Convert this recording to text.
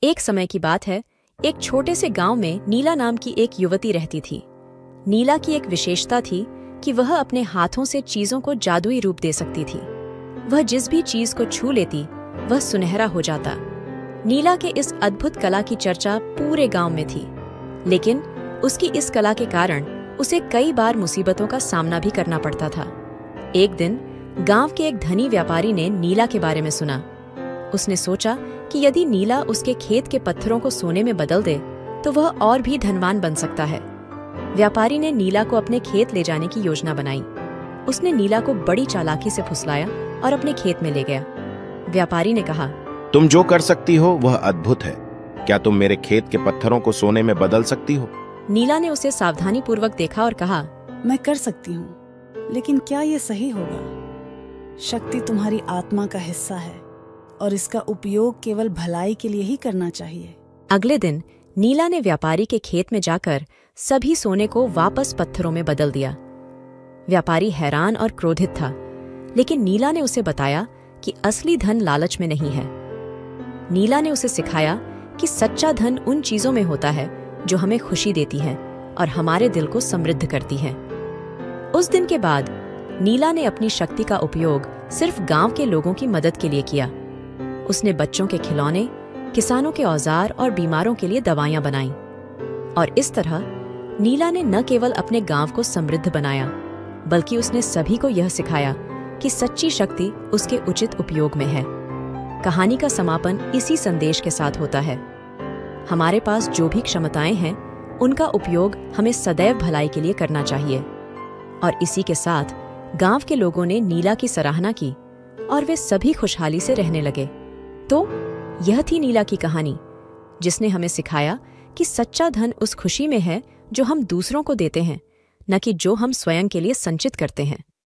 एक समय की बात है, एक छोटे से गांव में नीला नाम की एक युवती रहती थी। नीला की एक विशेषता थी कि वह अपने हाथों से चीजों को जादुई रूप दे सकती थी। वह जिस भी चीज को छू लेती वह सुनहरा हो जाता। नीला के इस अद्भुत कला की चर्चा पूरे गांव में थी, लेकिन उसकी इस कला के कारण उसे कई बार मुसीबतों का सामना भी करना पड़ता था। एक दिन गांव के एक धनी व्यापारी ने नीला के बारे में सुना। उसने सोचा कि यदि नीला उसके खेत के पत्थरों को सोने में बदल दे तो वह और भी धनवान बन सकता है। व्यापारी ने नीला को अपने खेत ले जाने की योजना बनाई। उसने नीला को बड़ी चालाकी से फुसलाया और अपने खेत में ले गया। व्यापारी ने कहा, तुम जो कर सकती हो वह अद्भुत है। क्या तुम मेरे खेत के पत्थरों को सोने में बदल सकती हो? नीला ने उसे सावधानी पूर्वक देखा और कहा, मैं कर सकती हूँ, लेकिन क्या ये सही होगा? शक्ति तुम्हारी आत्मा का हिस्सा है और इसका उपयोग केवल भलाई के लिए ही करना चाहिए। अगले दिन नीला ने व्यापारी के खेत में जाकर सभी सोने को वापस पत्थरों में बदल दिया। व्यापारी हैरान और क्रोधित था, लेकिन नीला ने उसे बताया कि असली धन लालच में नहीं है। नीला ने उसे सिखाया कि सच्चा धन उन चीजों में होता है जो हमें खुशी देती हैं और हमारे दिल को समृद्ध करती हैं। उस दिन के बाद नीला ने अपनी शक्ति का उपयोग सिर्फ गांव के लोगों की मदद के लिए किया। उसने बच्चों के खिलौने, किसानों के औजार और बीमारों के लिए दवाइयां बनाईं। और इस तरह नीला ने न केवल अपने गांव को समृद्ध बनाया, बल्कि उसने सभी को यह सिखाया कि सच्ची शक्ति उसके उचित उपयोग में है। कहानी का समापन इसी संदेश के साथ होता है। हमारे पास जो भी क्षमताएं हैं, उनका उपयोग हमें सदैव भलाई के लिए करना चाहिए। और इसी के साथ गांव के लोगों ने नीला की सराहना की और वे सभी खुशहाली से रहने लगे। तो यह थी नीला की कहानी, जिसने हमें सिखाया कि सच्चा धन उस खुशी में है जो हम दूसरों को देते हैं, न कि जो हम स्वयं के लिए संचित करते हैं।